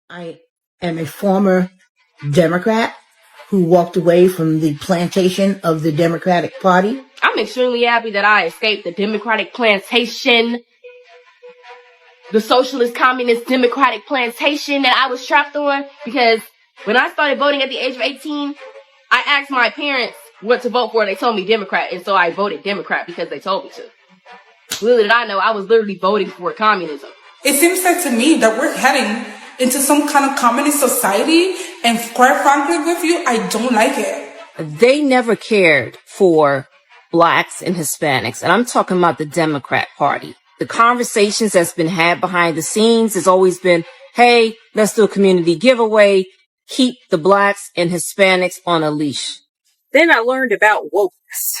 I am a former Democrat who walked away from the plantation of the Democratic Party. I'm extremely happy that I escaped the Democratic plantation, the socialist, communist, Democratic plantation that I was trapped on, because when I started voting at the age of 18, I asked my parents what to vote for. They told me Democrat, and so I voted Democrat because they told me to. Little did I know, I was literally voting for communism. It seems like to me that we're heading into some kind of communist society, and quite frankly with you, I don't like it. They never cared for blacks and Hispanics, and I'm talking about the Democrat Party. The conversations that's been had behind the scenes has always been, hey, let's do a community giveaway, keep the blacks and Hispanics on a leash. Then I learned about wokeness.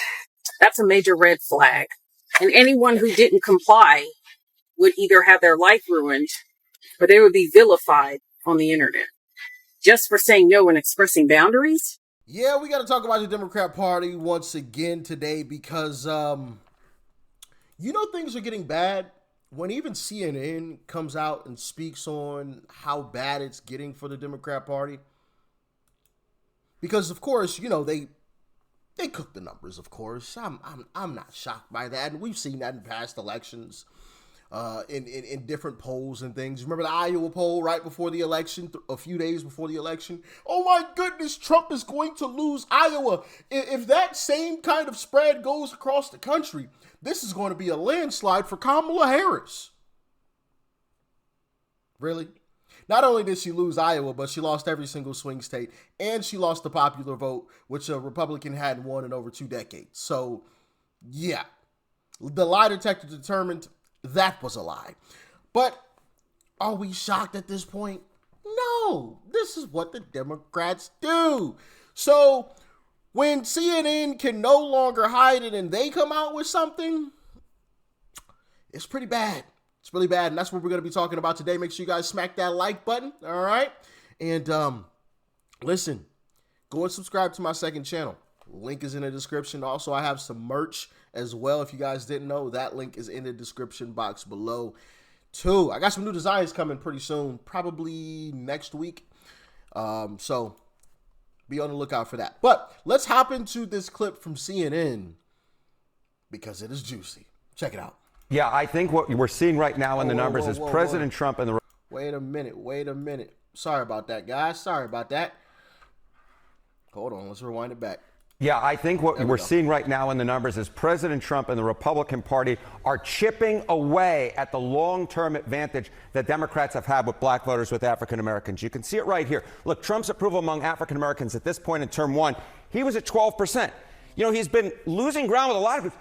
That's a major red flag. And anyone who didn't comply would either have their life ruined or they would be vilified on the internet just for saying no and expressing boundaries. Yeah, we got to talk about the Democrat Party once again today because, things are getting bad when even CNN comes out and speaks on how bad it's getting for the Democrat Party. Because, of course, they cook the numbers, of course. I'm not shocked by that. And we've seen that in past elections, in different polls and things. Remember the Iowa poll right before the election, a few days before the election? Oh my goodness, Trump is going to lose Iowa. If that same kind of spread goes across the country, this is going to be a landslide for Kamala Harris. Really? Not only did she lose Iowa, but she lost every single swing state, and she lost the popular vote, which a Republican hadn't won in over 2 decades. So, yeah, the lie detector determined that was a lie. But are we shocked at this point? No, this is what the Democrats do. So, when CNN can no longer hide it and they come out with something, it's pretty bad. It's really bad, and that's what we're going to be talking about today. Make sure you guys smack that like button, all right? And listen, go and subscribe to my second channel. Link is in the description. Also, I have some merch as well. If you guys didn't know, that link is in the description box below, too. I got some new designs coming pretty soon, probably next week. So be on the lookout for that. But let's hop into this clip from CNN because it is juicy. Check it out. Yeah, I think what we're seeing right now in the numbers is President Trump and the... Wait a minute. Sorry about that, guys. Sorry about that. Hold on, let's rewind it back. Yeah, I think what we're seeing right now in the numbers is President Trump and the Republican Party are chipping away at the long-term advantage that Democrats have had with black voters, with African Americans. You can see it right here. Look, Trump's approval among African Americans at this point in term one, he was at 12%. He's been losing ground with a lot of people.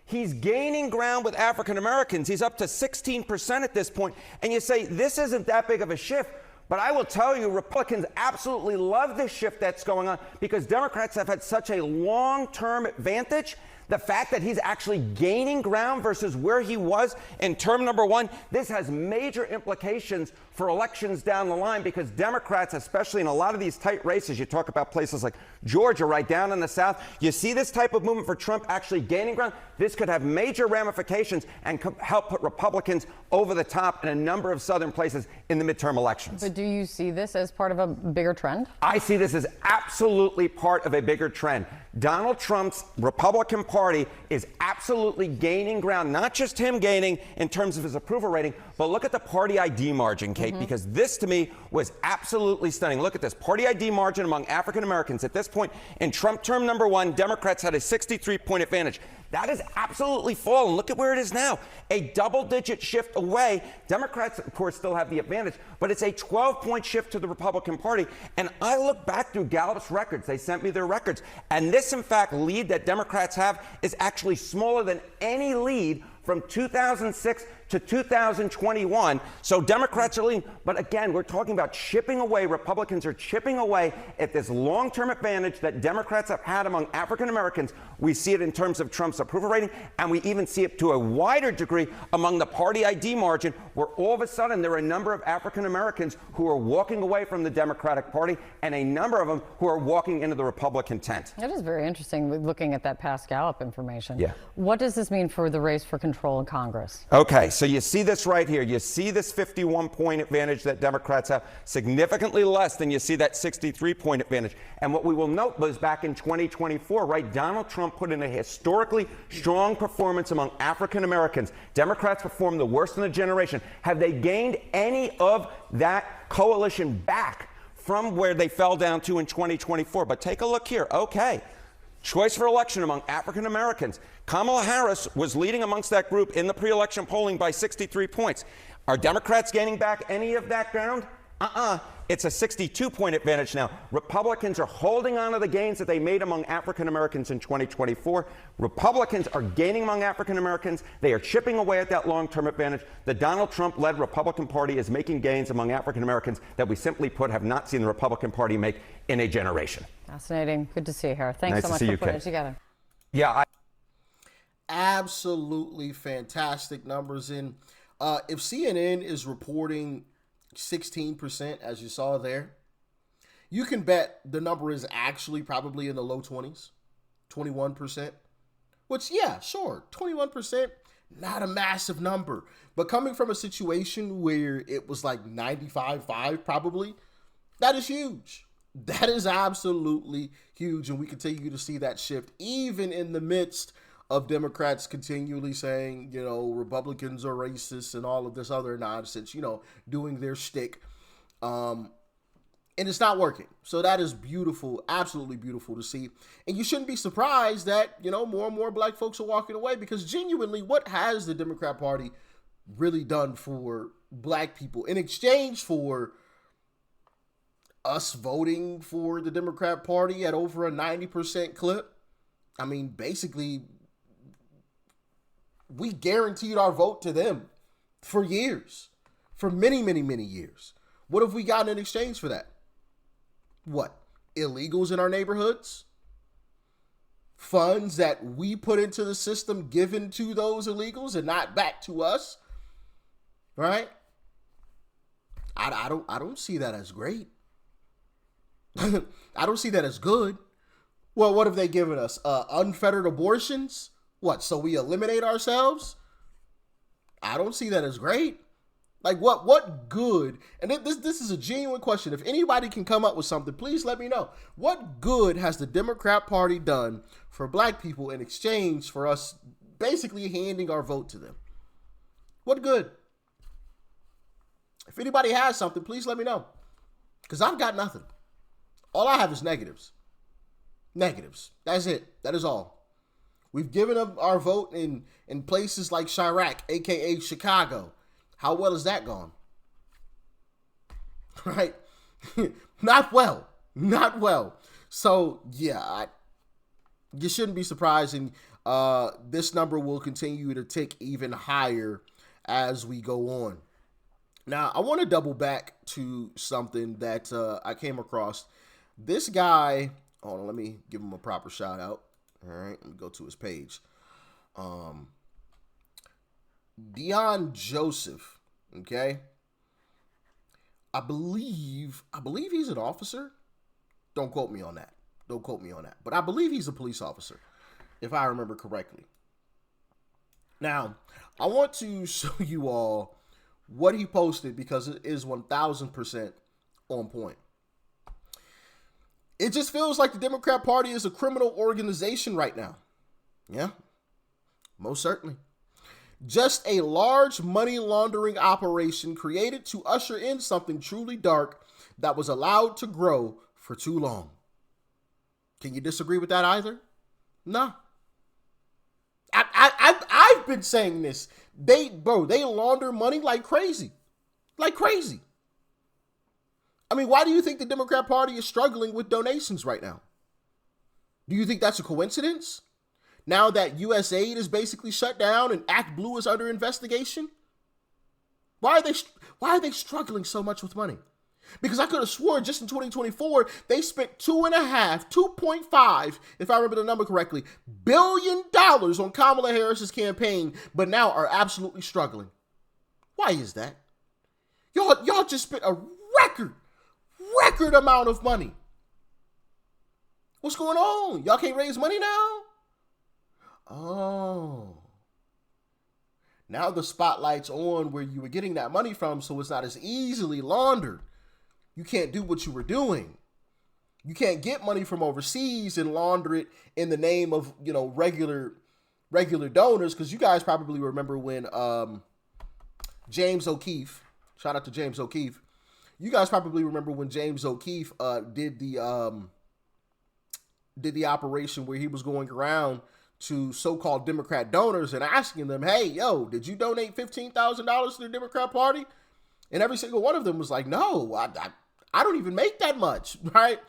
He's gaining ground with African Americans. He's up to 16% at this point. And you say, this isn't that big of a shift. But I will tell you, Republicans absolutely love this shift that's going on because Democrats have had such a long-term advantage. The fact that he's actually gaining ground versus where he was in term number one, this has major implications for elections down the line because Democrats, especially in a lot of these tight races, you talk about places like Georgia, right down in the South, you see this type of movement for Trump actually gaining ground. This could have major ramifications and help put Republicans over the top in a number of southern places in the midterm elections. But do you see this as part of a bigger trend? I see this as absolutely part of a bigger trend. Donald Trump's Republican Party is absolutely gaining ground, not just him gaining in terms of his approval rating, but look at the party ID margin, Kate, because this to me was absolutely stunning. Look at this party ID margin among African Americans. At this point in Trump term number one, Democrats had a 63-point advantage. That has absolutely fallen. Look at where it is now. A double-digit shift away. Democrats, of course, still have the advantage, but it's a 12-point shift to the Republican Party. And I look back through Gallup's records. They sent me their records. And this, in fact, lead that Democrats have is actually smaller than any lead from 2006 to 2021. So Democrats are leading. But again, we're talking about chipping away. Republicans are chipping away at this long-term advantage that Democrats have had among African Americans. We see it in terms of Trump's approval rating, and we even see it to a wider degree among the party ID margin, where all of a sudden there are a number of African Americans who are walking away from the Democratic Party and a number of them who are walking into the Republican tent. That is very interesting looking at that past Gallup information. Yeah. What does this mean for the race for control control in Congress. Okay, so you see this right here. You see this 51-point advantage that Democrats have, significantly less than you see that 63-point advantage. And what we will note was back in 2024, right, Donald Trump put in a historically strong performance among African Americans. Democrats performed the worst in a generation. Have they gained any of that coalition back from where they fell down to in 2024? But take a look here. Okay. Choice for election among African Americans. Kamala Harris was leading amongst that group in the pre-election polling by 63 points. Are Democrats gaining back any of that ground? It's a 62-point advantage now. Republicans are holding on to the gains that they made among African Americans in 2024. Republicans are gaining among African Americans. They are chipping away at that long-term advantage. The Donald Trump-led Republican Party is making gains among African Americans that we simply put have not seen the Republican Party make in a generation. Fascinating. Good to see you here. Thanks Nice so to much see for you, putting Kate. it together. Yeah, Absolutely fantastic numbers in. If CNN is reporting 16%, as you saw there, you can bet the number is actually probably in the low 20s, 21%, which, yeah, sure, 21%, not a massive number. But coming from a situation where it was like 95.5 probably, that is huge. That is absolutely huge. And we continue to see that shift even in the midst of Democrats continually saying, you know, Republicans are racist and all of this other nonsense, you know, doing their shtick. And it's not working. So that is beautiful, absolutely beautiful to see. And you shouldn't be surprised that, you know, more and more black folks are walking away, because genuinely, what has the Democrat Party really done for black people in exchange for us voting for the Democrat Party at over a 90% clip? I mean, basically, we guaranteed our vote to them for years, for many, many, many years. What have we gotten in exchange for that? What? Illegals in our neighborhoods? Funds that we put into the system given to those illegals and not back to us? Right? I don't see that as great. I don't see that as good. Well, what have they given us? Unfettered abortions? What, so we eliminate ourselves? I don't see that as great. Like, what good? And this is a genuine question. If anybody can come up with something, please let me know. What good has the Democrat Party done for black people in exchange for us basically handing our vote to them? What good? If anybody has something, please let me know. Because I've got nothing. All I have is negatives. Negatives. That's it. That is all. We've given up our vote in places like Chirac, a.k.a. Chicago. How well has that gone? Right? Not well. Not well. So, yeah, you shouldn't be surprised. And this number will continue to tick even higher as we go on. Now, I want to double back to something that I came across. This guy, hold on, let me give him a proper shout out. All right, let me go to his page. Dion Joseph, okay? I believe he's an officer. Don't quote me on that. Don't quote me on that. But I believe he's a police officer, if I remember correctly. Now, I want to show you all what he posted because it is 1000% on point. It just feels like the Democrat Party is a criminal organization right now. Yeah, most certainly. Just a large money laundering operation created to usher in something truly dark that was allowed to grow for too long. Can you disagree with that either? No. I've been saying this. They launder money like crazy. Like crazy. I mean, why do you think the Democrat Party is struggling with donations right now? Do you think that's a coincidence? Now that USAID is basically shut down and ActBlue is under investigation? Why are they struggling so much with money? Because I could have sworn just in 2024, they spent 2.5, if I remember the number correctly, $1 billion on Kamala Harris's campaign, but now are absolutely struggling. Why is that? Y'all just spent a record amount of money. What's going on? Y'all can't raise money now? Oh. Now the spotlight's on where you were getting that money from, so it's not as easily laundered. You can't do what you were doing. You can't get money from overseas and launder it in the name of, regular donors, because you guys probably remember when James O'Keefe, shout out to James O'Keefe, you guys probably remember when James O'Keefe did the operation where he was going around to so-called Democrat donors and asking them, hey, yo, did you donate $15,000 to the Democrat Party? And every single one of them was like, no, I don't even make that much, right?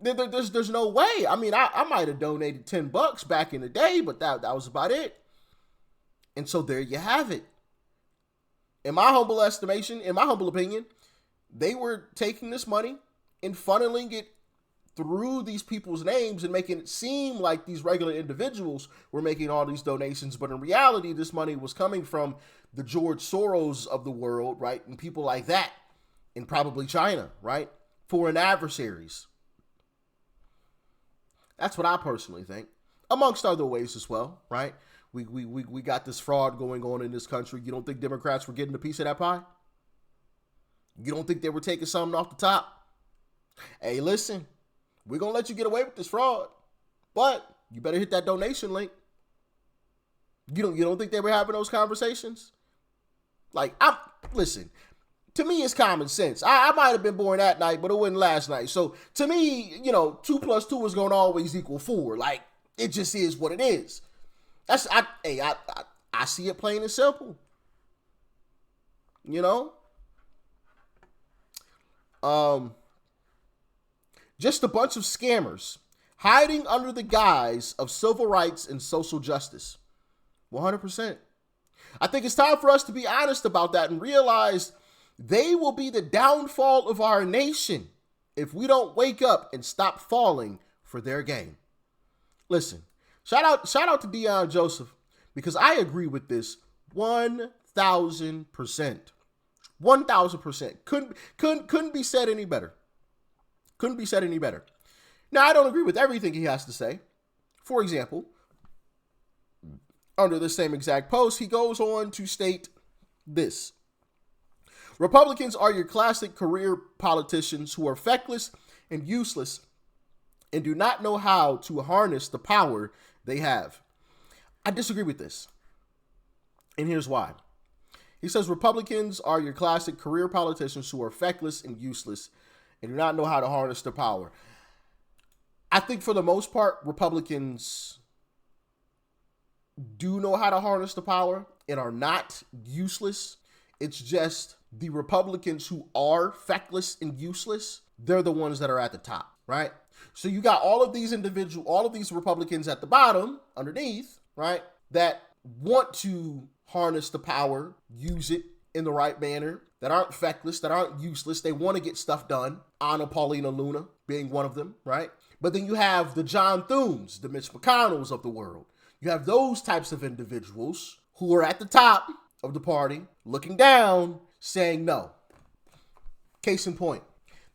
There's no way. I mean, I might have donated $10 back in the day, but that was about it. And so there you have it. In my humble estimation, in my humble opinion, they were taking this money and funneling it through these people's names and making it seem like these regular individuals were making all these donations. But in reality, this money was coming from the George Soros of the world, right? And people like that, and probably China, right? Foreign adversaries. That's what I personally think, amongst other ways as well, right? We got this fraud going on in this country. You don't think Democrats were getting a piece of that pie? You don't think they were taking something off the top? Hey, listen, we're going to let you get away with this fraud, but you better hit that donation link. You don't think they were having those conversations? Listen, to me, it's common sense. I might have been born that night, but it wasn't last night. So to me, 2 + 2 is going to always equal 4. Like, it just is what it is. I see it plain and simple. Just a bunch of scammers hiding under the guise of civil rights and social justice. 100%. I think it's time for us to be honest about that and realize they will be the downfall of our nation if we don't wake up and stop falling for their game. Listen, shout out to Deion Joseph, because I agree with this 1,000%. 1,000%. Couldn't be said any better. Couldn't be said any better. Now, I don't agree with everything he has to say. For example, under the same exact post, he goes on to state this. Republicans are your classic career politicians who are feckless and useless and do not know how to harness the power they have. I disagree with this. And here's why. He says Republicans are your classic career politicians who are feckless and useless and do not know how to harness their power. I think for the most part, Republicans do know how to harness the power and are not useless. It's just the Republicans who are feckless and useless, they're the ones that are at the top, right? So you got all of these Republicans at the bottom, underneath, right, that want to harness the power, use it in the right manner, that aren't feckless, that aren't useless. They want to get stuff done. Anna Paulina Luna being one of them, right? But then you have the John Thunes, the Mitch McConnells of the world. You have those types of individuals who are at the top of the party, looking down, saying no. Case in point,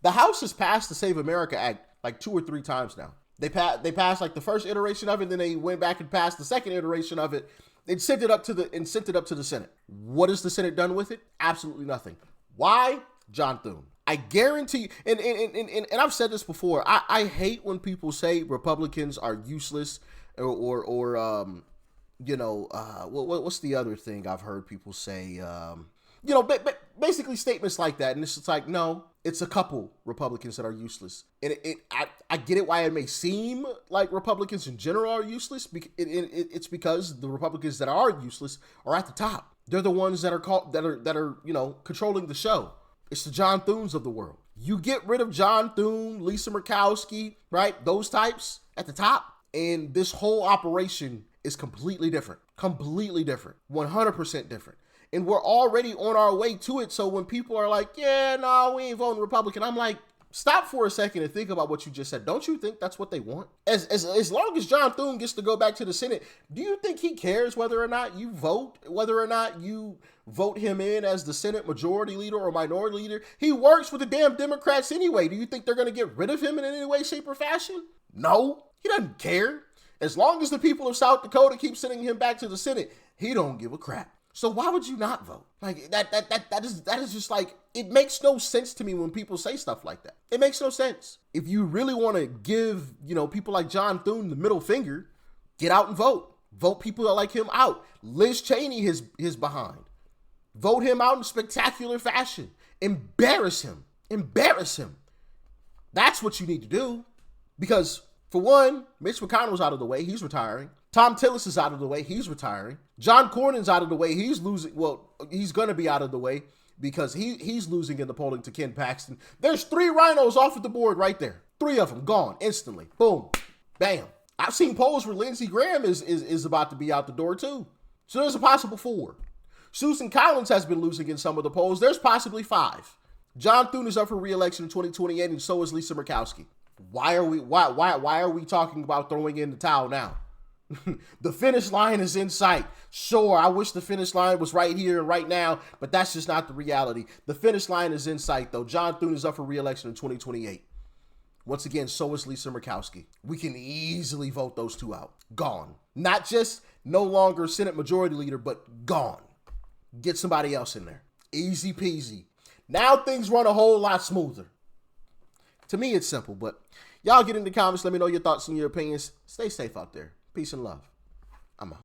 the House has passed the Save America Act like 2 or 3 times now. They passed like the first iteration of it, then they went back and passed the second iteration of it, and sent it up to the Senate. What has the Senate done with it? Absolutely nothing. Why? John Thune. I guarantee, and I've said this before, I hate when people say Republicans are useless or what's the other thing I've heard people say? Basically statements like that. And it's just like, no, it's a couple Republicans that are useless. And I get it why it may seem like Republicans in general are useless. It's because the Republicans that are useless are at the top. They're the ones that are controlling the show. It's the John Thunes of the world. You get rid of John Thune, Lisa Murkowski, right? Those types at the top. And this whole operation is completely different. Completely different. 100% different. And we're already on our way to it. So when people are like, yeah, no, we ain't voting Republican, I'm like, stop for a second and think about what you just said. Don't you think that's what they want? As long as John Thune gets to go back to the Senate, do you think he cares whether or not you vote him in as the Senate majority leader or minority leader? He works with the damn Democrats anyway. Do you think they're going to get rid of him in any way, shape, or fashion? No, he doesn't care. As long as the people of South Dakota keep sending him back to the Senate, he don't give a crap. So why would you not vote? Like that is just like, it makes no sense to me when people say stuff like that. It makes no sense. If you really want to give, people like John Thune the middle finger, get out and vote. Vote people like him out. Liz Cheney his behind. Vote him out in spectacular fashion. Embarrass him. Embarrass him. That's what you need to do. Because, for one, Mitch McConnell's out of the way. He's retiring. Tom Tillis is out of the way. He's retiring. John Cornyn's out of the way. He's losing. Well, he's going to be out of the way because he's losing in the polling to Ken Paxton. There's 3 RINOs off of the board right there. 3 of them gone instantly. Boom. Bam. I've seen polls where Lindsey Graham is about to be out the door too. So there's a possible 4. Susan Collins has been losing in some of the polls. There's possibly 5. John Thune is up for re-election in 2028, and so is Lisa Murkowski. Why are we talking about throwing in the towel now? The finish line is in sight. Sure, I wish the finish line was right here and right now, but that's just not the reality. The finish line is in sight, though. John Thune is up for re-election in 2028. Once again, so is Lisa Murkowski. We can easily vote those 2 out. Gone. Not just no longer Senate Majority Leader, but gone. Get somebody else in there. Easy peasy. Now things run a whole lot smoother. To me, it's simple, but y'all get in the comments. Let me know your thoughts and your opinions. Stay safe out there. Peace and love.